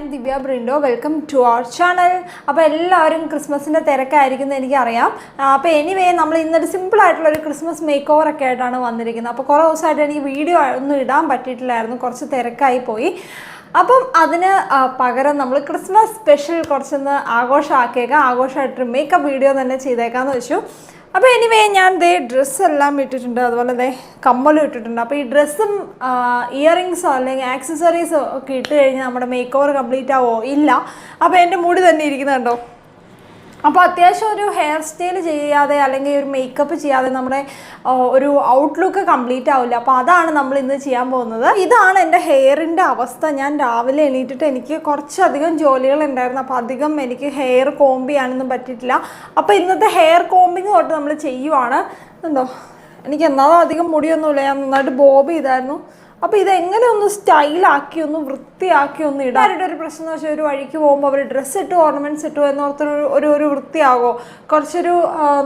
am Divya Brindo. Welcome to our channel. അപ്പോൾ എല്ലാവരും ക്രിസ്മസിൻ്റെ തിരക്കായിരിക്കും എനിക്കറിയാം. അപ്പോൾ എനിവേ നമ്മൾ ഇന്നൊരു സിമ്പിളായിട്ടുള്ളൊരു ക്രിസ്മസ് മേക്ക് ഓവർ ഒക്കെ ആയിട്ടാണ് വന്നിരിക്കുന്നത്. അപ്പോൾ കുറേ ദിവസമായിട്ട് എനിക്ക് വീഡിയോ ഒന്നും ഇടാൻ പറ്റിയിട്ടില്ലായിരുന്നു, കുറച്ച് തിരക്കായി പോയി. അപ്പം അതിന് പകരം നമ്മൾ ക്രിസ്മസ് സ്പെഷ്യൽ കുറച്ചൊന്ന് ആഘോഷമാക്കിയേക്കാം, ആഘോഷമായിട്ടൊരു മേക്കപ്പ് വീഡിയോ തന്നെ ചെയ്തേക്കാമെന്ന് വെച്ചു. അപ്പോൾ എനിവേ ഞാൻ ഡ്രസ്സെല്ലാം ഇട്ടിട്ടുണ്ട്, അതുപോലെ കമ്മലും ഇട്ടിട്ടുണ്ട്. അപ്പോൾ ഈ ഡ്രസ്സും ഇയറിങ്സോ അല്ലെങ്കിൽ ആക്സസറീസോ ഒക്കെ ഇട്ട് കഴിഞ്ഞാൽ നമ്മുടെ മേക്ക് ഓവർ കംപ്ലീറ്റ് ആവോ? ഇല്ല. അപ്പോൾ എൻ്റെ മുടി തന്നെ ഇരിക്കുന്നുണ്ടോ. അപ്പോൾ അത്യാവശ്യം ഒരു ഹെയർ സ്റ്റൈൽ ചെയ്യാതെ അല്ലെങ്കിൽ ഒരു മേക്കപ്പ് ചെയ്യാതെ നമ്മുടെ ഒരു ഔട്ട്ലുക്ക് കംപ്ലീറ്റ് ആവില്ല. അപ്പോൾ അതാണ് നമ്മൾ ഇന്ന് ചെയ്യാൻ പോകുന്നത്. ഇതാണ് എൻ്റെ ഹെയറിൻ്റെ അവസ്ഥ. ഞാൻ രാവിലെ എണീറ്റിട്ട് എനിക്ക് കുറച്ചധികം ജോലികളുണ്ടായിരുന്നു, അപ്പോൾ അധികം എനിക്ക് ഹെയർ കോംബ് ചെയ്യാനൊന്നും പറ്റിയിട്ടില്ല. അപ്പോൾ ഇന്നത്തെ ഹെയർ കോമ്പിങ് തൊട്ട് നമ്മൾ ചെയ്യുവാണ്. എന്തോ എനിക്ക് എന്നാലും അധികം മുടിയൊന്നുമില്ല, ഞാൻ നന്നായിട്ട് ബോബ് ചെയ്തായിരുന്നു. അപ്പോൾ ഇതെങ്ങനെ ഒന്ന് സ്റ്റൈലാക്കി ഒന്ന് വൃത്തിയാക്കി ഒന്ന് ഇടാനായിട്ട് ഒരു പ്രശ്നം എന്ന് വെച്ചാൽ ഒരു വഴിക്ക് പോകുമ്പോൾ അവർ ഡ്രസ്സ് ഇട്ടു ഓർണമെൻറ്റ്സ് ഇട്ടു എന്നോർത്തൊരു ഒരു വൃത്തിയാകോ, കുറച്ചൊരു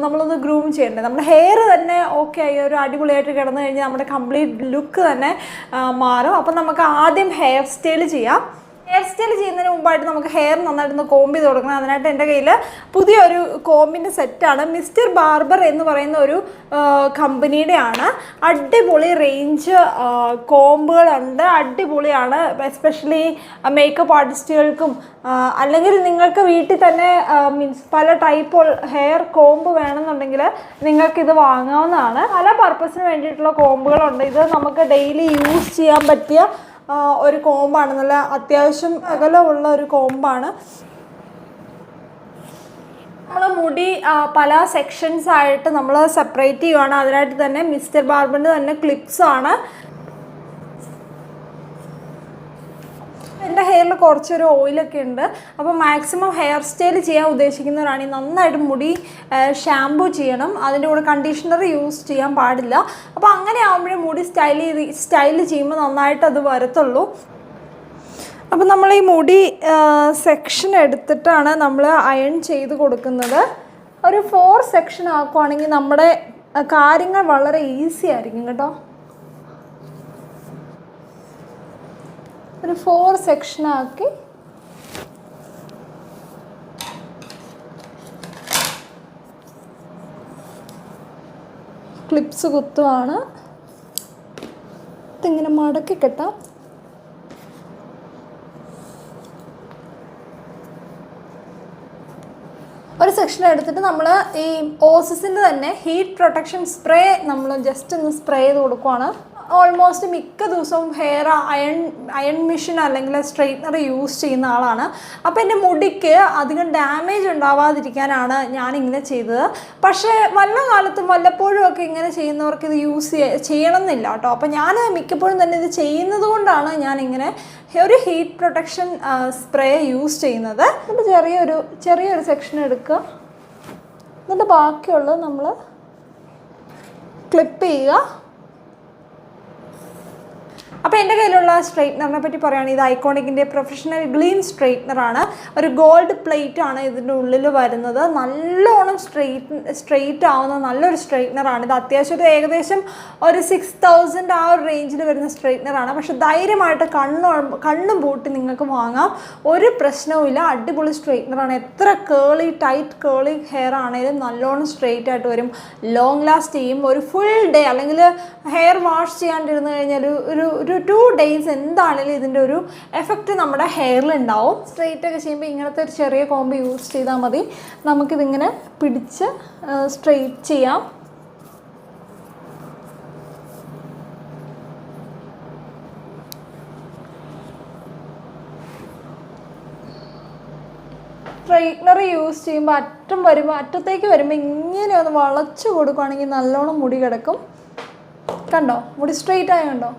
നമ്മളൊന്ന് ഗ്രൂം ചെയ്യണ്ടേ. നമ്മുടെ ഹെയർ തന്നെ ഓക്കെ ആയി ഒരു അടിപൊളിയായിട്ട് കിടന്നു കഴിഞ്ഞാൽ നമ്മുടെ കംപ്ലീറ്റ് ലുക്ക് തന്നെ മാറും. അപ്പം നമുക്ക് ആദ്യം ഹെയർ സ്റ്റൈൽ ചെയ്യാം. ഹെയർ സ്റ്റൈൽ ചെയ്യുന്നതിന് മുമ്പായിട്ട് നമുക്ക് ഹെയർ നന്നായിട്ടൊന്ന് കോംബ് ചെയ്ത് കൊടുക്കണം. അതിനായിട്ട് എൻ്റെ കയ്യിൽ പുതിയൊരു കോമ്പിൻ്റെ സെറ്റാണ്. മിസ്റ്റർ ബാർബർ എന്ന് പറയുന്ന ഒരു കമ്പനിയുടെ ആണ്. അടിപൊളി റേഞ്ച് കോമ്പുകളുണ്ട്, അടിപൊളിയാണ്. എസ്പെഷ്യലി മേക്കപ്പ് ആർട്ടിസ്റ്റുകൾക്കും അല്ലെങ്കിൽ നിങ്ങൾക്ക് വീട്ടിൽ തന്നെ മീൻസ് പല ടൈപ്പ് ഹെയർ കോമ്പ് വേണമെന്നുണ്ടെങ്കിൽ നിങ്ങൾക്കിത് വാങ്ങാവുന്നതാണ്. പല പർപ്പസിന് വേണ്ടിയിട്ടുള്ള കോമ്പുകളുണ്ട്. ഇത് നമുക്ക് ഡെയിലി യൂസ് ചെയ്യാൻ പറ്റിയ ഒരു കോമ്പാണ്, നല്ല അത്യാവശ്യം അകലമുള്ള ഒരു കോമ്പാണ്. നമ്മൾ മുടി പല സെക്ഷൻസ് ആയിട്ട് നമ്മൾ സെപ്പറേറ്റ് ചെയ്യുവാണ്. അതിനായിട്ട് തന്നെ മിസ്റ്റർ ബാർബറിൻ്റെ തന്നെ ക്ലിപ്സാണ്. എൻ്റെ ഹെയറിൽ കുറച്ചൊരു ഓയിലൊക്കെ ഉണ്ട്. അപ്പോൾ മാക്സിമം ഹെയർ സ്റ്റൈൽ ചെയ്യാൻ ഉദ്ദേശിക്കുന്നവരാണെങ്കിൽ നന്നായിട്ട് മുടി ഷാമ്പൂ ചെയ്യണം, അതിൻ്റെ കൂടെ കണ്ടീഷണർ യൂസ് ചെയ്യാൻ പാടില്ല. അപ്പോൾ അങ്ങനെ ആകുമ്പോഴേ മുടി സ്റ്റൈൽ ചെയ്യുമ്പോൾ നന്നായിട്ട് അത് വരത്തുള്ളൂ. അപ്പോൾ നമ്മൾ ഈ മുടി സെക്ഷൻ എടുത്തിട്ടാണ് നമ്മൾ അയൺ ചെയ്ത് കൊടുക്കുന്നത്. ഒരു 4 സെക്ഷൻ ആക്കുവാണെങ്കിൽ നമ്മുടെ കാര്യങ്ങൾ വളരെ ഈസി ആയിരിക്കും കേട്ടോ. ഒരു 4 സെക്ഷനാക്കി ക്ലിപ്സ് കുത്തുവാണ്. ഇതിങ്ങനെ മടക്കി കെട്ടാം. ഒരു സെക്ഷൻ എടുത്തിട്ട് നമ്മൾ ഈ ഓസിസിൻ്റെ തന്നെ ഹീറ്റ് പ്രൊട്ടക്ഷൻ സ്പ്രേ നമ്മൾ ജസ്റ്റ് ഒന്ന് സ്പ്രേ ചെയ്ത് കൊടുക്കുവാണ്. ഓൾമോസ്റ്റ് മിക്ക ദിവസവും ഹെയർ അയൺ മെഷീൻ അല്ലെങ്കിൽ സ്ട്രെയിറ്റ്നർ യൂസ് ചെയ്യുന്ന ആളാണ്. അപ്പോൾ എൻ്റെ മുടിക്ക് അധികം ഡാമേജ് ഉണ്ടാവാതിരിക്കാനാണ് ഞാനിങ്ങനെ ചെയ്തത്. പക്ഷേ വല്ല കാലത്തും വല്ലപ്പോഴും ഒക്കെ ഇങ്ങനെ ചെയ്യുന്നവർക്ക് ഇത് യൂസ് ചെയ്യണമെന്നില്ല കേട്ടോ. അപ്പോൾ ഞാൻ മിക്കപ്പോഴും തന്നെ ഇത് ചെയ്യുന്നത് കൊണ്ടാണ് ഞാനിങ്ങനെ ഒരു ഹീറ്റ് പ്രൊട്ടക്ഷൻ സ്പ്രേ യൂസ് ചെയ്യുന്നത്. എന്നിട്ട് ചെറിയൊരു സെക്ഷൻ എടുക്കുക, എന്നിട്ട് ബാക്കിയുള്ളത് നമ്മൾ ക്ലിപ്പ് ചെയ്യുക. അപ്പോൾ എൻ്റെ കയ്യിലുള്ള സ്ട്രെയിറ്റ്നറിനെ പറ്റി പറയുകയാണെങ്കിൽ ഇത് ഐക്കോണിക്കിൻ്റെ പ്രൊഫഷണൽ ഗ്ലീം സ്ട്രെയിറ്റ്നറാണ്. ഒരു ഗോൾഡ് പ്ലേറ്റ് ആണ് ഇതിൻ്റെ ഉള്ളിൽ വരുന്നത്. നല്ലോണം സ്ട്രെയിറ്റ് ആവുന്ന നല്ലൊരു സ്ട്രെയിറ്റ്നറാണ്. ഇത് അത്യാവശ്യം ഒരു ഏകദേശം ഒരു 6000 ആ ഒരു റേഞ്ചിൽ വരുന്ന സ്ട്രെയിറ്റ്നറാണ്. പക്ഷേ ധൈര്യമായിട്ട് കണ്ണും പൂട്ടി നിങ്ങൾക്ക് വാങ്ങാം, ഒരു പ്രശ്നവുമില്ല. അടിപൊളി സ്ട്രെയിറ്റ്നറാണ്. എത്ര ടൈറ്റ് കേളി ഹെയർ ആണെങ്കിലും നല്ലോണം സ്ട്രെയിറ്റ് ആയിട്ട് വരും, ലോങ് ലാസ്റ്റ് ചെയ്യും. ഒരു ഫുൾ ഡേ അല്ലെങ്കിൽ ഹെയർ വാഷ് ചെയ്യാണ്ടിരുന്ന് കഴിഞ്ഞാൽ ഒരു 2 days എന്താണെങ്കിലും ഇതിൻ്റെ ഒരു എഫക്റ്റ് നമ്മുടെ ഹെയറിൽ ഉണ്ടാവും. സ്ട്രെയിറ്റ് ഒക്കെ ചെയ്യുമ്പോൾ ഇങ്ങനത്തെ ഒരു ചെറിയ കോമ്പ് യൂസ് ചെയ്താൽ മതി. നമുക്കിതിങ്ങനെ പിടിച്ച് സ്ട്രെയിറ്റ് ചെയ്യാം. സ്ട്രെയിറ്റ്നർ യൂസ് ചെയ്യുമ്പോൾ അറ്റത്തേക്ക് വരുമ്പോൾ ഇങ്ങനെ ഒന്ന് വളച്ച് കൊടുക്കുകയാണെങ്കിൽ നല്ലോണം മുടി കിടക്കും. കണ്ടോ, മുടി സ്ട്രെയിറ്റ് ആയുണ്ടോ.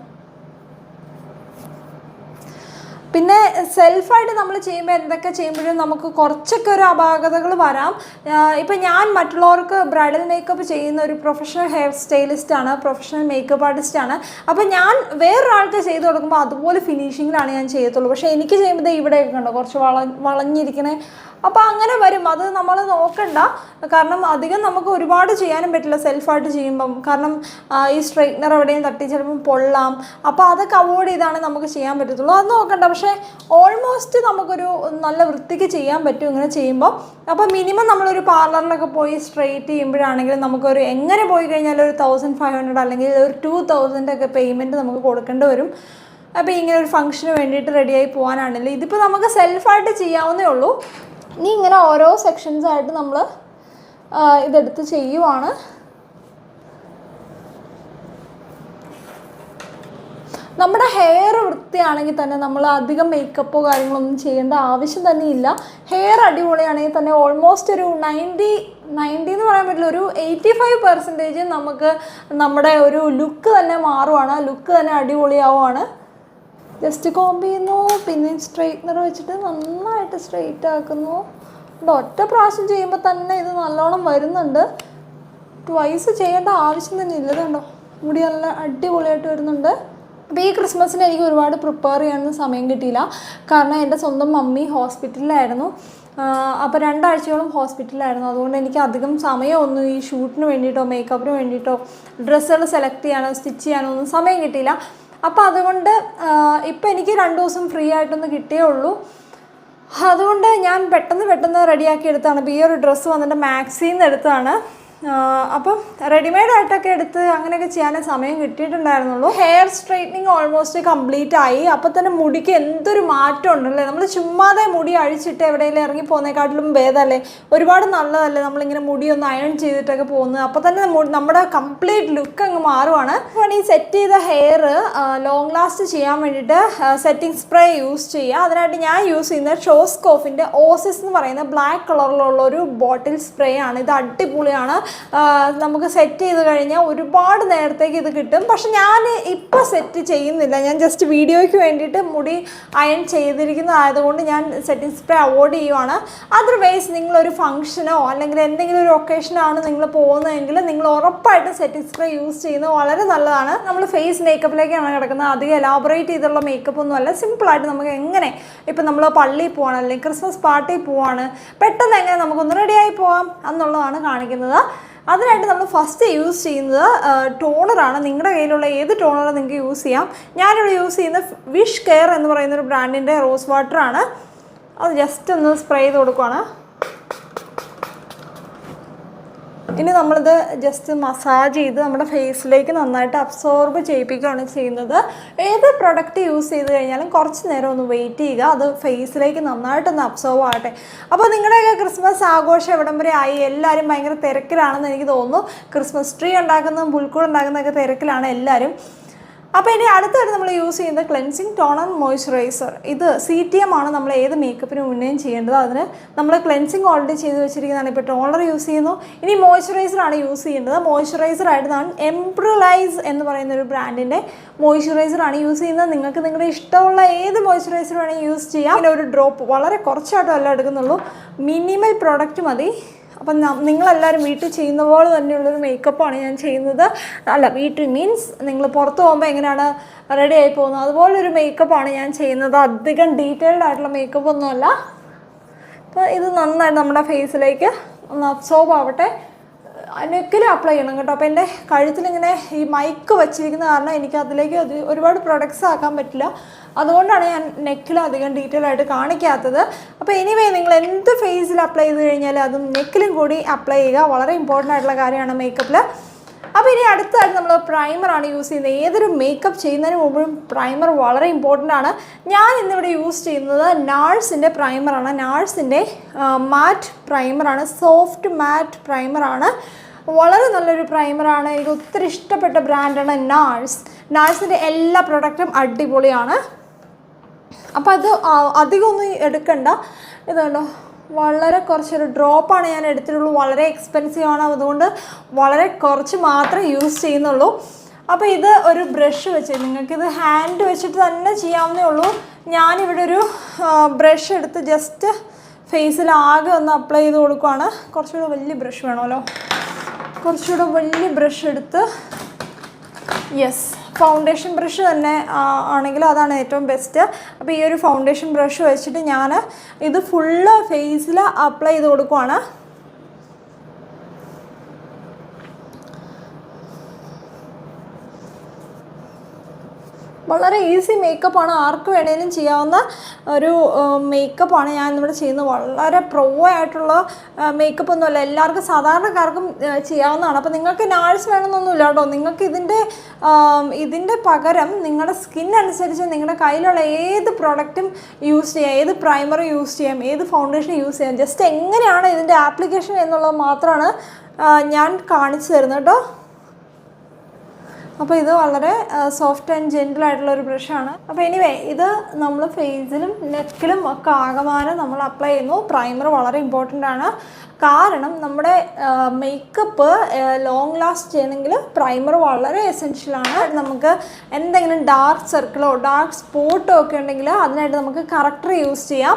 പിന്നെ സെൽഫായിട്ട് നമ്മൾ ചെയ്യുമ്പോൾ എന്തൊക്കെ ചെയ്യുമ്പോഴും നമുക്ക് കുറച്ചൊക്കെ ഒരു അപാകതകൾ വരാം. ഇപ്പം ഞാൻ മറ്റുള്ളവർക്ക് ബ്രൈഡൽ മേക്കപ്പ് ചെയ്യുന്ന ഒരു പ്രൊഫഷണൽ ഹെയർ സ്റ്റൈലിസ്റ്റാണ്, പ്രൊഫഷണൽ മേക്കപ്പ് ആർട്ടിസ്റ്റാണ്. അപ്പോൾ ഞാൻ വേറൊരാൾക്ക് ചെയ്ത് കൊടുക്കുമ്പോൾ അതുപോലെ ഫിനിഷിങ്ങിലാണ് ഞാൻ ചെയ്യത്തുള്ളൂ. പക്ഷേ എനിക്ക് ചെയ്യുമ്പോൾ ഇവിടെയൊക്കെ കണ്ടോ കുറച്ച് വളഞ്ഞിരിക്കുന്ന അപ്പോൾ അങ്ങനെ വരും. അത് നമ്മൾ നോക്കണ്ട, കാരണം അധികം നമുക്ക് ഒരുപാട് ചെയ്യാനും പറ്റില്ല സെൽഫായിട്ട് ചെയ്യുമ്പം. കാരണം ഈ സ്ട്രെയിറ്റ്നർ എവിടെയും തട്ടി ചിലപ്പം പൊള്ളാം. അപ്പോൾ അതൊക്കെ അവോയ്ഡ് ചെയ്താണ് നമുക്ക് ചെയ്യാൻ പറ്റത്തുള്ളൂ. അത് നോക്കണ്ട. പക്ഷേ ഓൾമോസ്റ്റ് നമുക്കൊരു നല്ല വൃത്തിക്ക് ചെയ്യാൻ പറ്റും ഇങ്ങനെ ചെയ്യുമ്പോൾ. അപ്പോൾ മിനിമം നമ്മളൊരു പാർലറിലൊക്കെ പോയി സ്ട്രെയിറ്റ് ചെയ്യുമ്പോഴാണെങ്കിലും നമുക്കൊരു എങ്ങനെ പോയി കഴിഞ്ഞാൽ ഒരു 1500 അല്ലെങ്കിൽ ഒരു 2000 ഒക്കെ പേയ്മെൻറ്റ് നമുക്ക് കൊടുക്കേണ്ടി വരും. അപ്പോൾ ഇങ്ങനെ ഒരു ഫംഗ്ഷന് വേണ്ടിയിട്ട് റെഡിയായി പോകാനാണെങ്കിൽ ഇതിപ്പോൾ നമുക്ക് സെൽഫായിട്ട് ചെയ്യാവുന്നേ ഉള്ളൂ. ഇനി ഇങ്ങനെ ഓരോ സെക്ഷൻസായിട്ട് നമ്മൾ ഇതെടുത്ത് ചെയ്യുവാണ്. നമ്മുടെ ഹെയർ വൃത്തിയാണെങ്കിൽ തന്നെ നമ്മൾ അധികം മേക്കപ്പോ കാര്യങ്ങളൊന്നും ചെയ്യേണ്ട ആവശ്യം തന്നെ ഇല്ല. ഹെയർ അടിപൊളിയാണെങ്കിൽ തന്നെ ഓൾമോസ്റ്റ് ഒരു 90 എന്ന് പറയാൻ പറ്റില്ല, ഒരു 85% നമുക്ക് നമ്മുടെ ഒരു ലുക്ക് തന്നെ മാറുവാണ്. ആ ലുക്ക് തന്നെ അടിപൊളിയാവുകയാണ്. ജസ്റ്റ് കോംബ് ചെയ്യുന്നു, പിന്നെ സ്ട്രെയിറ്റ്നർ വെച്ചിട്ട് നന്നായിട്ട് സ്ട്രെയിറ്റ് ആക്കുന്നു. ഒറ്റ പ്രാവശ്യം ചെയ്യുമ്പോൾ തന്നെ ഇത് നല്ലോണം വരുന്നുണ്ട്. ട്വൈസ് ചെയ്യേണ്ട ആവശ്യം തന്നെ ഇല്ല. കണ്ടോ, മുടി നല്ല അടിപൊളിയായിട്ട് വരുന്നുണ്ട്. അപ്പോൾ ഈ ക്രിസ്മസിന് എനിക്ക് ഒരുപാട് പ്രിപ്പയർ ചെയ്യാനൊന്നും സമയം കിട്ടിയില്ല. കാരണം എൻ്റെ സ്വന്തം മമ്മി ഹോസ്പിറ്റലിലായിരുന്നു. അപ്പോൾ 2 ആഴ്ചയോളം ഹോസ്പിറ്റലിലായിരുന്നു. അതുകൊണ്ട് എനിക്ക് അധികം സമയമൊന്നും ഈ ഷൂട്ടിന് വേണ്ടിയിട്ടോ മേക്കപ്പിന് വേണ്ടിയിട്ടോ ഡ്രസ്സുകൾ സെലക്ട് ചെയ്യാനോ സ്റ്റിച്ച് ചെയ്യാനോ ഒന്നും സമയം കിട്ടിയില്ല. അപ്പോൾ അതുകൊണ്ട് ഇപ്പോൾ എനിക്ക് 2 ദിവസം ഫ്രീ ആയിട്ടൊന്ന് കിട്ടിയേ ഉള്ളൂ. അതുകൊണ്ട് ഞാൻ പെട്ടെന്ന് റെഡിയാക്കി എടുത്താണ്. ഇപ്പോൾ ഈ ഒരു ഡ്രസ്സ് വന്നിട്ട് മാക്സിയിൽ നിന്ന് എടുത്തതാണ്. അപ്പം റെഡിമെയ്ഡായിട്ടൊക്കെ എടുത്ത് അങ്ങനെയൊക്കെ ചെയ്യാനേ സമയം കിട്ടിയിട്ടുണ്ടായിരുന്നുള്ളൂ. ഹെയർ സ്ട്രെയിറ്റനിങ് ഓൾമോസ്റ്റ് കംപ്ലീറ്റ് ആയി. അപ്പോൾ തന്നെ മുടിക്ക് എന്തൊരു മാറ്റം ഉണ്ടല്ലേ. നമ്മൾ ചുമ്മാതെ മുടി അഴിച്ചിട്ട് എവിടെയെങ്കിലും ഇറങ്ങി പോകുന്നതിനെക്കാട്ടിലും ഭേദമല്ലേ, ഒരുപാട് നല്ലതല്ലേ നമ്മളിങ്ങനെ മുടി ഒന്ന് അയൺ ചെയ്തിട്ടൊക്കെ പോകുന്നത്. അപ്പോൾ തന്നെ നമ്മുടെ കംപ്ലീറ്റ് ലുക്ക് അങ്ങ് മാറുവാണ്. അപ്പോൾ ഈ സെറ്റ് ചെയ്ത ഹെയർ ലോങ് ലാസ്റ്റ് ചെയ്യാൻ വേണ്ടിയിട്ട് സെറ്റിംഗ് സ്പ്രേ യൂസ് ചെയ്യുക. അതിനായിട്ട് ഞാൻ യൂസ് ചെയ്യുന്നത് ഷോസ്കോഫിൻ്റെ ഓസിസ് എന്ന് പറയുന്ന ബ്ലാക്ക് കളറിലുള്ള ഒരു ബോട്ടിൽ സ്പ്രേ ആണ്. ഇത് അടിപൊളിയാണ്. നമുക്ക് സെറ്റ് ചെയ്ത് കഴിഞ്ഞാൽ ഒരുപാട് നേരത്തേക്ക് ഇത് കിട്ടും. പക്ഷെ ഞാൻ ഇപ്പോൾ സെറ്റ് ചെയ്യുന്നില്ല. ഞാൻ ജസ്റ്റ് വീഡിയോയ്ക്ക് വേണ്ടിയിട്ട് മുടി അയൺ ചെയ്തിരിക്കുന്നതായതുകൊണ്ട് ഞാൻ സെറ്റിംഗ് സ്പ്രേ അവോയ്ഡ് ചെയ്യുവാണ്. അതർവൈസ് നിങ്ങളൊരു ഫംഗ്ഷനോ അല്ലെങ്കിൽ എന്തെങ്കിലും ഒരു ഒക്കേഷനാണ് നിങ്ങൾ പോകുന്നതെങ്കിൽ നിങ്ങൾ ഉറപ്പായിട്ടും സെറ്റിംഗ് സ്പ്രേ യൂസ് ചെയ്യുന്നത് വളരെ നല്ലതാണ്. നമ്മൾ ഫേസ് മേക്കപ്പിലേക്കാണ് കിടക്കുന്നത്. അധികം എലാബറേറ്റ് ചെയ്തുള്ള മേക്കപ്പ് ഒന്നുമല്ല. സിമ്പിളായിട്ട് നമുക്ക് എങ്ങനെ ഇപ്പം നമ്മൾ പള്ളിയിൽ പോവാണ് അല്ലെങ്കിൽ ക്രിസ്മസ് പാർട്ടിയിൽ പോവാണ്, പെട്ടെന്ന് എങ്ങനെ നമുക്കൊന്ന് റെഡിയായി പോകാം എന്നുള്ളതാണ് കാണിക്കുന്നത്. അതിനായിട്ട് നമ്മൾ ഫസ്റ്റ് യൂസ് ചെയ്യുന്നത് ടോണറാണ്. നിങ്ങളുടെ കയ്യിലുള്ള ഏത് ടോണർ നിങ്ങൾക്ക് യൂസ് ചെയ്യാം. ഞാനിവിടെ യൂസ് ചെയ്യുന്നത് വിഷ് കെയർ എന്ന് പറയുന്നൊരു ബ്രാൻഡിൻ്റെ റോസ് വാട്ടറാണ്. അത് ജസ്റ്റ് ഒന്ന് സ്പ്രേ ചെയ്ത് കൊടുക്കുകയാണ്. ഇനി നമ്മളിത് ജസ്റ്റ് മസാജ് ചെയ്ത് നമ്മുടെ ഫേസിലേക്ക് നന്നായിട്ട് അബ്സോർബ് ചെയ്യിപ്പിക്കുകയാണ് ചെയ്യുന്നത്. ഏത് പ്രൊഡക്റ്റ് യൂസ് ചെയ്ത് കഴിഞ്ഞാലും കുറച്ച് നേരം ഒന്ന് വെയിറ്റ് ചെയ്യുക, അത് ഫേസിലേക്ക് നന്നായിട്ടൊന്ന് അബ്സോർബ് ആകട്ടെ. അപ്പോൾ നിങ്ങളുടെയൊക്കെ ക്രിസ്മസ് ആഘോഷം എവിടം വരെ ആയി? എല്ലാവരും ഭയങ്കര തിരക്കിലാണെന്ന് എനിക്ക് തോന്നുന്നു. ക്രിസ്മസ് ട്രീ ഉണ്ടാക്കുന്നതും പുൽക്കൂട് ഉണ്ടാക്കുന്നതൊക്കെ തിരക്കിലാണ് എല്ലാവരും. അപ്പോൾ ഇനി അടുത്തായിട്ട് നമ്മൾ യൂസ് ചെയ്യുന്നത് ക്ലെൻസിങ് ടോണർ മോയ്സ്ചറൈസർ. ഇത് CTM ആണ് നമ്മൾ ഏത് മേക്കപ്പിന് മുന്നേയും ചെയ്യേണ്ടത്. അതിന് നമ്മൾ ക്ലെൻസിങ് ഓൾറെഡി ചെയ്ത് വെച്ചിരിക്കുന്നതാണ്. ഇപ്പോൾ ടോണർ യൂസ് ചെയ്യുന്നു. ഇനി മോയ്സ്ചറൈസറാണ് യൂസ് ചെയ്യേണ്ടത്. മോയ്സ്ചറൈസറായിട്ട് ഞാൻ എംബ്രിലൈസ് എന്ന് പറയുന്ന ഒരു ബ്രാൻഡിൻ്റെ മോയ്സ്ചറൈസറാണ് യൂസ് ചെയ്യുന്നത്. നിങ്ങൾക്ക് നിങ്ങളുടെ ഇഷ്ടമുള്ള ഏത് മോയ്സ്ചറൈസർ വേണമെങ്കിൽ യൂസ് ചെയ്യാം. പിന്നെ ഒരു ഡ്രോപ്പ്, വളരെ കുറച്ചായിട്ടും എല്ലാം എടുക്കുന്നുള്ളൂ, മിനിമൽ പ്രോഡക്റ്റ് മതി. അപ്പം നിങ്ങളെല്ലാവരും വീട്ടിൽ ചെയ്യുന്ന പോലെ തന്നെയുള്ളൊരു മേക്കപ്പാണ് ഞാൻ ചെയ്യുന്നത്. അല്ല, വീട്ടിൽ മീൻസ് നിങ്ങൾ പുറത്ത് പോകുമ്പോൾ എങ്ങനെയാണ് റെഡി ആയി പോകുന്നത് അതുപോലൊരു മേക്കപ്പാണ് ഞാൻ ചെയ്യുന്നത്. അധികം ഡീറ്റെയിൽഡ് ആയിട്ടുള്ള മേക്കപ്പ് ഒന്നുമല്ല. അപ്പോൾ ഇത് നന്നായിട്ട് നമ്മുടെ ഫേസിലേക്ക് ഒന്ന് അബ്സോർബ് ആവട്ടെ. നെക്കിലും അപ്ലൈ ചെയ്യണം കേട്ടോ. അപ്പോൾ എൻ്റെ കഴുത്തിലിങ്ങനെ ഈ മൈക്ക് വെച്ചിരിക്കുന്ന കാരണം എനിക്ക് അതിലേക്ക് ഒരുപാട് പ്രൊഡക്ട്സ് ആക്കാൻ പറ്റില്ല. അതുകൊണ്ടാണ് ഞാൻ നെക്കിൽ അധികം ഡീറ്റെയിൽ ആയിട്ട് കാണിക്കാത്തത്. അപ്പോൾ എനിവേ നിങ്ങൾ എന്ത് ഫേസിൽ അപ്ലൈ ചെയ്ത് കഴിഞ്ഞാൽ അതും നെക്കിലും കൂടി അപ്ലൈ ചെയ്യുക. വളരെ ഇമ്പോർട്ടൻ്റ് ആയിട്ടുള്ള കാര്യമാണ് മേക്കപ്പിൽ. അപ്പോൾ ഇനി അടുത്തായിട്ട് നമ്മൾ പ്രൈമറാണ് യൂസ് ചെയ്യുന്നത്. ഏതൊരു മേക്കപ്പ് ചെയ്യുന്നതിന് മുമ്പും പ്രൈമർ വളരെ ഇമ്പോർട്ടൻ്റ് ആണ്. ഞാൻ ഇന്നിവിടെ യൂസ് ചെയ്യുന്നത് നാഴ്സിൻ്റെ പ്രൈമറാണ്. നാഴ്സിൻ്റെ മാറ്റ് പ്രൈമറാണ്. സോഫ്റ്റ് മാറ്റ് പ്രൈമറാണ്. വളരെ നല്ലൊരു പ്രൈമറാണ്. എനിക്ക് ഒത്തിരി ഇഷ്ടപ്പെട്ട ബ്രാൻഡാണ് നാഴ്സ്. നാഴ്സിൻ്റെ എല്ലാ പ്രൊഡക്റ്റും അടിപൊളിയാണ്. അപ്പോൾ അത് അധികമൊന്നും എടുക്കണ്ട. ഇതുണ്ടോ, വളരെ കുറച്ചൊരു ഡ്രോപ്പാണ് ഞാൻ എടുത്തിട്ടുള്ളൂ. വളരെ എക്സ്പെൻസീവ് ആണ്, അതുകൊണ്ട് വളരെ കുറച്ച് മാത്രമേ യൂസ് ചെയ്യുന്നുള്ളൂ. അപ്പോൾ ഇത് ഒരു ബ്രഷ് വെച്ച് നിങ്ങൾക്കിത് ഹാൻഡ് വെച്ചിട്ട് തന്നെ ചെയ്യാവുന്നേ ഉള്ളൂ. ഞാനിവിടെ ഒരു ബ്രഷ് എടുത്ത് ജസ്റ്റ് ഫേസിൽ ആകെ ഒന്ന് അപ്ലൈ ചെയ്ത് കൊടുക്കുകയാണ്. കുറച്ചുകൂടെ വലിയ ബ്രഷ് വേണമല്ലോ. കുറച്ചുകൂടെ വലിയ ബ്രഷ് എടുത്ത് യെസ് ഫൗണ്ടേഷൻ ബ്രഷ് തന്നെ ആണെങ്കിൽ അതാണ് ഏറ്റവും ബെസ്റ്റ്. അപ്പോൾ ഈ ഒരു ഫൗണ്ടേഷൻ ബ്രഷ് വെച്ചിട്ട് ഞാൻ ഇത് ഫുള്ള് ഫേസിൽ അപ്ലൈ ചെയ്ത് കൊടുക്കുവാണ്. വളരെ ഈസി മേക്കപ്പാണ്, ആർക്ക് വേണേലും ചെയ്യാവുന്ന ഒരു മേക്കപ്പാണ് ഞാൻ ഇവിടെ ചെയ്യുന്നത്. വളരെ പ്രോ ആയിട്ടുള്ള മേക്കപ്പ് ഒന്നുമല്ല, എല്ലാവർക്കും സാധാരണക്കാർക്കും ചെയ്യാവുന്നതാണ്. അപ്പോൾ നിങ്ങൾക്ക് നാഴ്സ് വേണമെന്നൊന്നുമില്ല കേട്ടോ. നിങ്ങൾക്ക് ഇതിൻ്റെ പകരം നിങ്ങളുടെ സ്കിൻ അനുസരിച്ച് നിങ്ങളുടെ കയ്യിലുള്ള ഏത് പ്രോഡക്റ്റും യൂസ് ചെയ്യാം, ഏത് പ്രൈമർ യൂസ് ചെയ്യാം, ഏത് ഫൗണ്ടേഷൻ യൂസ് ചെയ്യാം. ജസ്റ്റ് എങ്ങനെയാണ് ഇതിൻ്റെ ആപ്ലിക്കേഷൻ എന്നുള്ളത് മാത്രമാണ് ഞാൻ കാണിച്ചു തരുന്നത് കേട്ടോ. അപ്പോൾ ഇത് വളരെ സോഫ്റ്റ് ആൻഡ് ജെൻറ്റിൽ ആയിട്ടുള്ളൊരു ബ്രഷാണ്. അപ്പോൾ എനിവേ ഇത് നമ്മൾ ഫേസിലും നെക്കിലും ഒക്കെ ആകമാനം നമ്മൾ അപ്ലൈ ചെയ്യുന്നു. പ്രൈമർ വളരെ ഇമ്പോർട്ടൻ്റ് ആണ്, കാരണം നമ്മുടെ മേക്കപ്പ് ലോങ് ലാസ്റ്റ് ചെയ്യണമെങ്കിൽ പ്രൈമർ വളരെ എസെൻഷ്യലാണ്. നമുക്ക് എന്തെങ്കിലും ഡാർക്ക് സർക്കിളോ ഡാർക്ക് സ്പോട്ടോ ഒക്കെ ഉണ്ടെങ്കിൽ അതിനായിട്ട് നമുക്ക് കറക്റ്റർ യൂസ് ചെയ്യാം.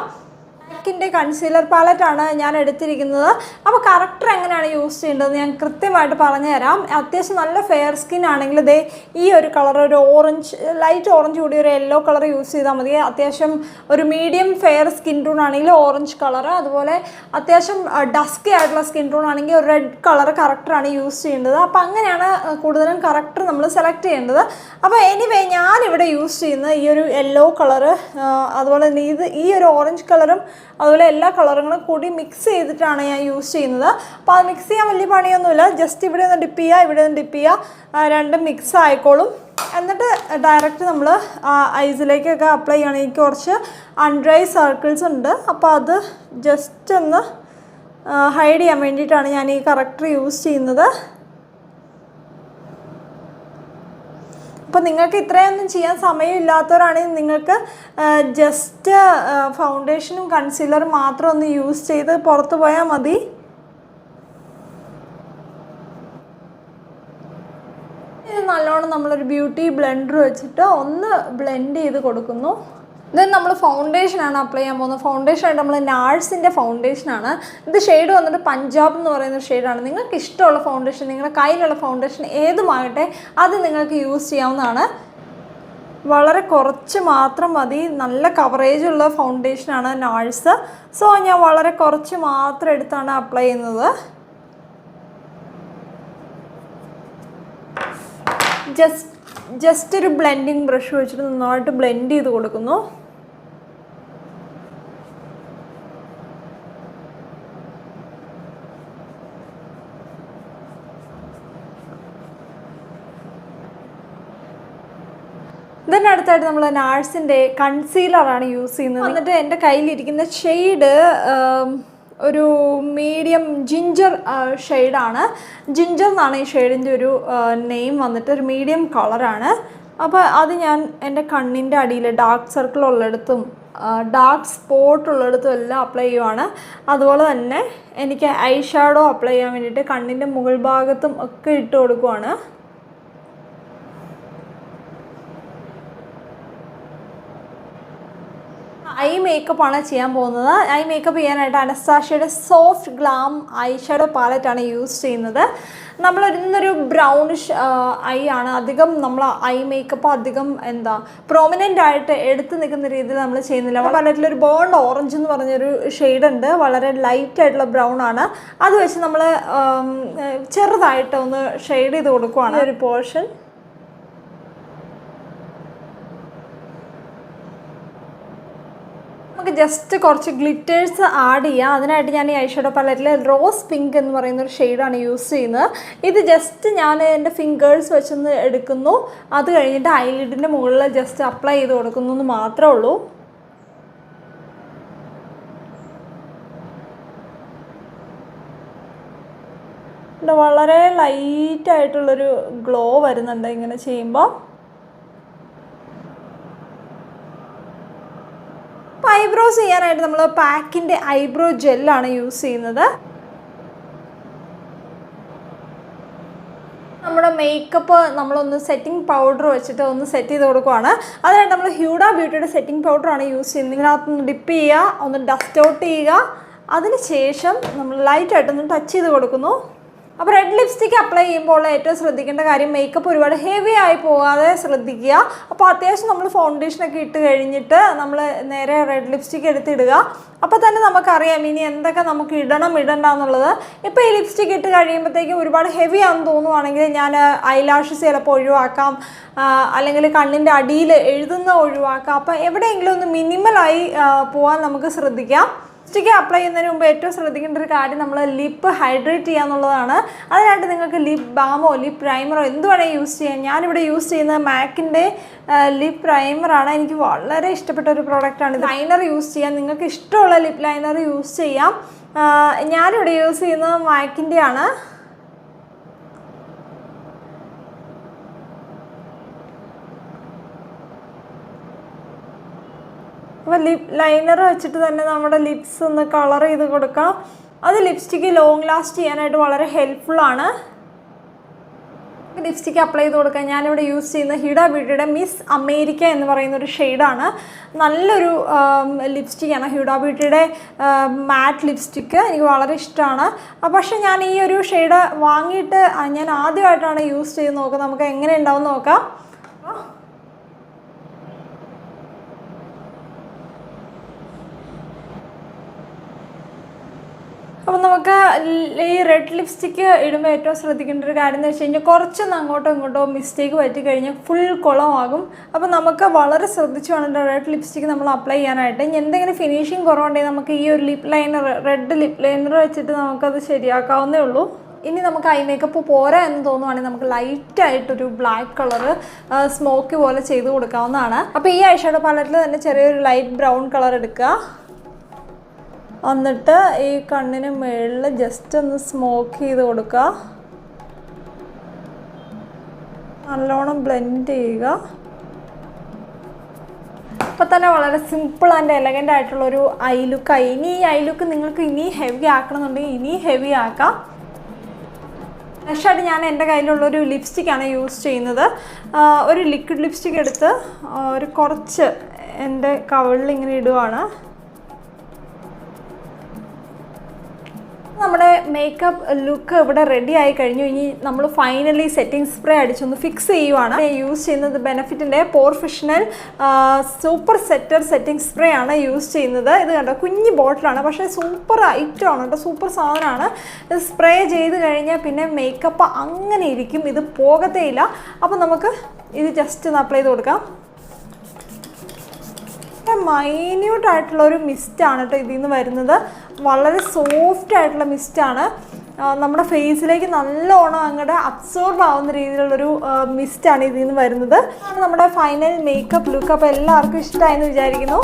മാക്കിൻ്റെ കൺസീലർ പാലറ്റാണ് ഞാൻ എടുത്തിരിക്കുന്നത്. അപ്പോൾ കറക്റ്റർ എങ്ങനെയാണ് യൂസ് ചെയ്യേണ്ടത് ഞാൻ കൃത്യമായിട്ട് പറഞ്ഞു തരാം. അത്യാവശ്യം നല്ല ഫെയർ സ്കിൻ ആണെങ്കിൽ ദേ ഈ ഒരു കളർ, ഒരു ഓറഞ്ച്, ലൈറ്റ് ഓറഞ്ച് കൂടി ഒരു യെല്ലോ കളർ യൂസ് ചെയ്താൽ മതി. അത്യാവശ്യം ഒരു മീഡിയം ഫെയർ സ്കിൻ ടോൺ ആണെങ്കിൽ ഓറഞ്ച് കളർ, അതുപോലെ അത്യാവശ്യം ഡസ്കി ആയിട്ടുള്ള സ്കിൻ ടോൺ ആണെങ്കിൽ ഒരു റെഡ് കളർ കറക്റ്ററാണ് യൂസ് ചെയ്യേണ്ടത്. അപ്പോൾ അങ്ങനെയാണ് കൂടുതലും കറക്റ്റർ നമ്മൾ സെലക്ട് ചെയ്യേണ്ടത്. അപ്പോൾ എനിവേ ഞാനിവിടെ യൂസ് ചെയ്യുന്നത് ഈ ഒരു യെല്ലോ കളറ്, അതുപോലെ തന്നെ ഈ ഒരു ഓറഞ്ച് കളറും അതുപോലെ എല്ലാ കളറുകളും കൂടി മിക്സ് ചെയ്തിട്ടാണ് ഞാൻ യൂസ് ചെയ്യുന്നത്. അപ്പോൾ അത് മിക്സ് ചെയ്യാൻ വലിയ പണിയൊന്നുമില്ല, ജസ്റ്റ് ഇവിടെ നിന്ന് ഡിപ്പ് ചെയ്യുക, ഇവിടെ നിന്ന് ഡിപ്പ് ചെയ്യുക, രണ്ടും മിക്സ് ആയിക്കോളും. എന്നിട്ട് ഡയറക്റ്റ് നമ്മൾ ഐസിലേക്കൊക്കെ അപ്ലൈ ചെയ്യണം. എനിക്ക് കുറച്ച് അൺഡ്രൈ സർക്കിൾസ് ഉണ്ട്, അപ്പോൾ അത് ജസ്റ്റ് ഒന്ന് ഹൈഡ് ചെയ്യാൻ വേണ്ടിയിട്ടാണ് ഞാൻ ഈ കറക്റ്റർ യൂസ് ചെയ്യുന്നത്. അപ്പോൾ നിങ്ങൾക്ക് ഇത്രയൊന്നും ചെയ്യാൻ സമയമില്ലാത്തവരാണെങ്കിൽ നിങ്ങൾക്ക് ജസ്റ്റ് ഫൗണ്ടേഷനും കൺസീലറും മാത്രം ഒന്ന് യൂസ് ചെയ്ത് പുറത്ത് പോയാൽ മതി. ഇത് നല്ലോണം നമ്മളൊരു ബ്യൂട്ടി ബ്ലെൻഡർ വെച്ചിട്ട് ഒന്ന് ബ്ലെൻഡ് ചെയ്ത് കൊടുക്കുന്നു. ദെൻ നമ്മൾ ഫൗണ്ടേഷനാണ് അപ്ലൈ ചെയ്യാൻ പോകുന്നത്. ഫൗണ്ടേഷനായിട്ട് നമ്മൾ നാഴ്സിൻ്റെ ഫൗണ്ടേഷനാണ്. ഇത് ഷെയ്ഡ് വന്നിട്ട് പഞ്ചാബ് എന്ന് പറയുന്ന ഷെയ്ഡാണ്. നിങ്ങൾക്ക് ഇഷ്ടമുള്ള ഫൗണ്ടേഷൻ, നിങ്ങളുടെ കയ്യിലുള്ള ഫൗണ്ടേഷൻ ഏതുമാകട്ടെ അത് നിങ്ങൾക്ക് യൂസ് ചെയ്യാവുന്നതാണ്. വളരെ കുറച്ച് മാത്രം മതി, നല്ല കവറേജുള്ള ഫൗണ്ടേഷനാണ് നാഴ്സ്. സോ ഞാൻ വളരെ കുറച്ച് മാത്രം എടുത്താണ് അപ്ലൈ ചെയ്യുന്നത്. ജസ്റ്റ് ഒരു ബ്ലെൻഡിങ് ബ്രഷ് വെച്ചിട്ട് നന്നായിട്ട് ബ്ലെൻഡ് ചെയ്ത് കൊടുക്കുന്നു. ഇതിനടുത്തായിട്ട് നമ്മൾ നാഴ്സിൻ്റെ കൺസീലറാണ് യൂസ് ചെയ്യുന്നത്. എന്നിട്ട് എൻ്റെ കയ്യിലിരിക്കുന്ന ഷെയ്ഡ് ഒരു മീഡിയം ജിഞ്ചർ ഷെയ്ഡാണ്. ജിഞ്ചർ എന്നാണ് ഈ ഷെയ്ഡിൻ്റെ ഒരു നെയിം വന്നിട്ട്, ഒരു മീഡിയം കളറാണ്. അപ്പോൾ അത് ഞാൻ എൻ്റെ കണ്ണിൻ്റെ അടിയിൽ ഡാർക്ക് സർക്കിൾ ഉള്ളിടത്തും ഡാർക്ക് സ്പോട്ട് ഉള്ളിടത്തും എല്ലാം അപ്ലൈ ചെയ്യുവാണ്. അതുപോലെ തന്നെ എനിക്ക് ഐ ഷാഡോ അപ്ലൈ ചെയ്യാൻ വേണ്ടിയിട്ട് കണ്ണിൻ്റെ മുകൾ ഭാഗത്തും ഒക്കെ ഇട്ട് കൊടുക്കുവാണ്. ഐ മേക്കപ്പാണ് ചെയ്യാൻ പോകുന്നത്. ഐ മേക്കപ്പ് ചെയ്യാനായിട്ട് അനസ്താഷ്യയുടെ സോഫ്റ്റ് ഗ്ലാം ഐ ഷാഡോ പാലറ്റാണ് യൂസ് ചെയ്യുന്നത്. നമ്മൾ ഇന്നൊരു ബ്രൗണിഷ് ഐ ആണ്. അധികം നമ്മൾ ഐ മേക്കപ്പ് അധികം പ്രോമിനൻ്റ് ആയിട്ട് എടുത്ത് നിൽക്കുന്ന രീതിയിൽ നമ്മൾ ചെയ്യുന്നില്ല. പാലറ്റിലൊരു ബേൺ ഓറഞ്ച് എന്ന് പറഞ്ഞൊരു ഷെയ്ഡ് ഉണ്ട്, വളരെ ലൈറ്റ് ആയിട്ടുള്ള ബ്രൗൺ ആണ്. അത് വെച്ച് നമ്മൾ ചെറുതായിട്ട് ഒന്ന് ഷെയ്ഡ് ചെയ്ത് കൊടുക്കുവാണ് ഒരു പോർഷൻ. നമുക്ക് ജസ്റ്റ് കുറച്ച് ഗ്ലിറ്റേഴ്സ് ആഡ് ചെയ്യാം. അതിനായിട്ട് ഞാൻ ഈ ഐഷാഡോ പാലറ്റിൽ റോസ് പിങ്ക് എന്ന് പറയുന്ന ഒരു ഷെയ്ഡാണ് യൂസ് ചെയ്യുന്നത്. ഇത് ജസ്റ്റ് ഞാൻ എൻ്റെ ഫിംഗേഴ്സ് വെച്ചൊന്ന് എടുക്കുന്നു. അത് കഴിഞ്ഞിട്ട് ഐലിഡിൻ്റെ മുകളിൽ ജസ്റ്റ് അപ്ലൈ ചെയ്ത് കൊടുക്കുന്നു എന്ന് മാത്രമേ ഉള്ളൂ. വളരെ ലൈറ്റായിട്ടുള്ളൊരു ഗ്ലോ വരുന്നുണ്ട് ഇങ്ങനെ ചെയ്യുമ്പോൾ. അപ്പോൾ ഐബ്രോസ് ചെയ്യാനായിട്ട് നമ്മൾ പാക്കിൻ്റെ ഐബ്രോ ജെല്ലാണ് യൂസ് ചെയ്യുന്നത്. നമ്മുടെ മേക്കപ്പ് നമ്മളൊന്ന് സെറ്റിംഗ് പൗഡർ വെച്ചിട്ട് ഒന്ന് സെറ്റ് ചെയ്ത് കൊടുക്കുവാണ്. അതിനായിട്ട് നമ്മൾ ഹ്യൂഡ ബ്യൂട്ടിയുടെ സെറ്റിംഗ് പൗഡറാണ് യൂസ് ചെയ്യുന്നത്. ഇതിനകത്തൊന്ന് ഡിപ്പ് ചെയ്യുക, ഒന്ന് ഡസ്റ്റ് ഔട്ട് ചെയ്യുക, അതിന് ശേഷം നമ്മൾ ലൈറ്റായിട്ടൊന്ന് ടച്ച് ചെയ്ത് കൊടുക്കുന്നു. അപ്പോൾ റെഡ് ലിപ്സ്റ്റിക്ക് അപ്ലൈ ചെയ്യുമ്പോൾ ഏറ്റവും ശ്രദ്ധിക്കേണ്ട കാര്യം മേക്കപ്പ് ഒരുപാട് ഹെവി ആയി പോകാതെ ശ്രദ്ധിക്കുക. അപ്പോൾ അത്യാവശ്യം നമ്മൾ ഫൗണ്ടേഷനൊക്കെ ഇട്ട് കഴിഞ്ഞിട്ട് നമ്മൾ നേരെ റെഡ് ലിപ്സ്റ്റിക്ക് എടുത്തിടുക. അപ്പോൾ തന്നെ നമുക്കറിയാം ഇനി എന്തൊക്കെ നമുക്ക് ഇടണ്ട എന്നുള്ളത്. ഇപ്പോൾ ഈ ലിപ്സ്റ്റിക്ക് ഇട്ട് കഴിയുമ്പോഴത്തേക്കും ഒരുപാട് ഹെവി ആണെന്ന് തോന്നുവാണെങ്കിൽ ഞാൻ ഐലാഷസ് ചിലപ്പോൾ ഒഴിവാക്കാം, അല്ലെങ്കിൽ കണ്ണിൻ്റെ അടിയിൽ എഴുതുന്ന ഒഴിവാക്കാം. അപ്പോൾ എവിടെയെങ്കിലും ഒന്ന് മിനിമലായി പോകാൻ നമുക്ക് ശ്രദ്ധിക്കാം. ലിപ്സ്റ്റിക്ക് അപ്ലൈ ചെയ്യുന്നതിന് മുമ്പ് ഏറ്റവും ശ്രദ്ധിക്കേണ്ട ഒരു കാര്യം നമ്മൾ ലിപ്പ് ഹൈഡ്രേറ്റ് ചെയ്യുക എന്നുള്ളതാണ്. അതിനായിട്ട് നിങ്ങൾക്ക് ലിപ് ബാമോ ലിപ് പ്രൈമറോ എന്ത് വേണമെങ്കിൽ യൂസ് ചെയ്യാം. ഞാനിവിടെ യൂസ് ചെയ്യുന്നത് മാക്കിൻ്റെ ലിപ് പ്രൈമറാണ്. എനിക്ക് വളരെ ഇഷ്ടപ്പെട്ട ഒരു പ്രോഡക്റ്റാണ്. ഇത് ലൈനർ യൂസ് ചെയ്യാം, നിങ്ങൾക്ക് ഇഷ്ടമുള്ള ലിപ് ലൈനർ യൂസ് ചെയ്യാം. ഞാനിവിടെ യൂസ് ചെയ്യുന്നത് മാക്കിൻ്റെ ആണ്. അപ്പോൾ ലിപ് ലൈനർ വെച്ചിട്ട് തന്നെ നമ്മുടെ ലിപ്സ് ഒന്ന് കളർ ചെയ്ത് കൊടുക്കാം. അത് ലിപ്സ്റ്റിക്ക് ലോങ് ലാസ്റ്റ് ചെയ്യാനായിട്ട് വളരെ ഹെൽപ്ഫുള്ളാണ്. ലിപ്സ്റ്റിക്ക് അപ്ലൈ ചെയ്ത് കൊടുക്കാൻ ഞാനിവിടെ യൂസ് ചെയ്യുന്ന ഹ്യൂഡ ബ്യൂട്ടിയുടെ മിസ് അമേരിക്ക എന്ന് പറയുന്നൊരു ഷെയ്ഡാണ്. നല്ലൊരു ലിപ്സ്റ്റിക്കാണ് ഹ്യൂഡ ബ്യൂട്ടിയുടെ മാറ്റ് ലിപ്സ്റ്റിക്ക്. എനിക്ക് വളരെ ഇഷ്ടമാണ്. പക്ഷേ ഞാൻ ഈ ഒരു ഷെയ്ഡ് വാങ്ങിയിട്ട് ഞാൻ ആദ്യമായിട്ടാണ് യൂസ് ചെയ്ത് നോക്കുക. നമുക്ക് എങ്ങനെ ഉണ്ടാവും നോക്കാം. അപ്പോൾ നമുക്ക് ഈ റെഡ് ലിപ്സ്റ്റിക്ക് ഇടുമ്പോൾ ഏറ്റവും ശ്രദ്ധിക്കേണ്ട ഒരു കാര്യം എന്ന് വെച്ച് കഴിഞ്ഞാൽ കുറച്ചൊന്ന് അങ്ങോട്ടോ ഇങ്ങോട്ടോ മിസ്റ്റേക്ക് പറ്റിക്കഴിഞ്ഞാൽ ഫുൾ കുളമാകും. അപ്പോൾ നമുക്ക് വളരെ ശ്രദ്ധിച്ച് വേണം റെഡ് ലിപ്സ്റ്റിക്ക് നമ്മൾ അപ്ലൈ ചെയ്യാനായിട്ട്. ഇനി എന്തെങ്കിലും ഫിനിഷിങ് കുറവുണ്ടെങ്കിൽ നമുക്ക് ഈ ഒരു lip liner red lip liner വെച്ചിട്ട് നമുക്കത് ശരിയാക്കാവുന്നേ ഉള്ളൂ. ഇനി നമുക്ക് ഐ മേക്കപ്പ് പോരാ എന്ന് തോന്നുവാണെങ്കിൽ നമുക്ക് ലൈറ്റായിട്ടൊരു ബ്ലാക്ക് കളറ് സ്മോക്കി പോലെ ചെയ്ത് കൊടുക്കാവുന്നതാണ്. അപ്പോൾ ഈ ഐഷാഡോ പാലറ്റിൽ തന്നെ ചെറിയൊരു ലൈറ്റ് ബ്രൗൺ കളർ എടുക്കുക. എന്നിട്ട് ഈ കണ്ണിന് മുകളിൽ ജസ്റ്റ് ഒന്ന് സ്മോക്ക് ചെയ്ത് കൊടുക്കുക. നല്ലോണം ബ്ലെൻഡ് ചെയ്യുക. അപ്പോൾ തന്നെ വളരെ സിമ്പിൾ ആൻഡ് എലഗൻ്റ് ആയിട്ടുള്ളൊരു ഐ ലുക്കായി. ഇനി ഈ ഐ ലുക്ക് നിങ്ങൾക്ക് ഇനി ഹെവി ആക്കണമെന്നുണ്ടെങ്കിൽ ഇനി ഹെവി ആക്കാം. നെക്സ്റ്റായിട്ട് ഞാൻ എൻ്റെ കയ്യിലുള്ളൊരു ലിപ്സ്റ്റിക്കാണ് യൂസ് ചെയ്യുന്നത്. ഒരു ലിക്വിഡ് ലിപ്സ്റ്റിക്ക് എടുത്ത് ഒരു കുറച്ച് എൻ്റെ കവിളിൽ ഇങ്ങനെ ഇടുവാണ്. നമ്മുടെ മേക്കപ്പ് ലുക്ക് ഇവിടെ റെഡി ആയി കഴിഞ്ഞു. ഇനി നമ്മൾ ഫൈനലി സെറ്റിംഗ് സ്പ്രേ അടിച്ചൊന്ന് ഫിക്സ് ചെയ്യുവാണ്. യൂസ് ചെയ്യുന്നത് ബെനഫിറ്റിൻ്റെ പോർഫെഷണൽ സൂപ്പർ സെറ്റർ സെറ്റിംഗ് സ്പ്രേ ആണ് യൂസ് ചെയ്യുന്നത്. ഇത് കണ്ടോ കുഞ്ഞ് ബോട്ടിലാണ്, പക്ഷേ സൂപ്പർ ഐറ്റമാണ് കേട്ടോ, സൂപ്പർ സാധനമാണ്. ഇത് സ്പ്രേ ചെയ്ത് കഴിഞ്ഞാൽ പിന്നെ മേക്കപ്പ് അങ്ങനെ ഇരിക്കും, ഇത് പോകത്തേയില്ല. അപ്പോൾ നമുക്ക് ഇത് ജസ്റ്റ് ഒന്ന് അപ്ലൈ ചെയ്ത് കൊടുക്കാം. മൈന്യൂട്ടായിട്ടുള്ളൊരു മിസ്റ്റാണ് കേട്ടോ ഇതിൽ നിന്ന് വരുന്നത്. വളരെ സോഫ്റ്റ് ആയിട്ടുള്ള മിസ്റ്റാണ്. നമ്മുടെ ഫേസിലേക്ക് നല്ലോണം അങ്ങോട്ട് അബ്സോർബ് ആവുന്ന രീതിയിലുള്ളൊരു മിസ്റ്റാണ് ഇതിൽ നിന്ന് വരുന്നത്. നമ്മുടെ ഫൈനൽ മേക്കപ്പ് ലുക്ക്. അപ്പോൾ എല്ലാവർക്കും ഇഷ്ടമായെന്ന് വിചാരിക്കുന്നു.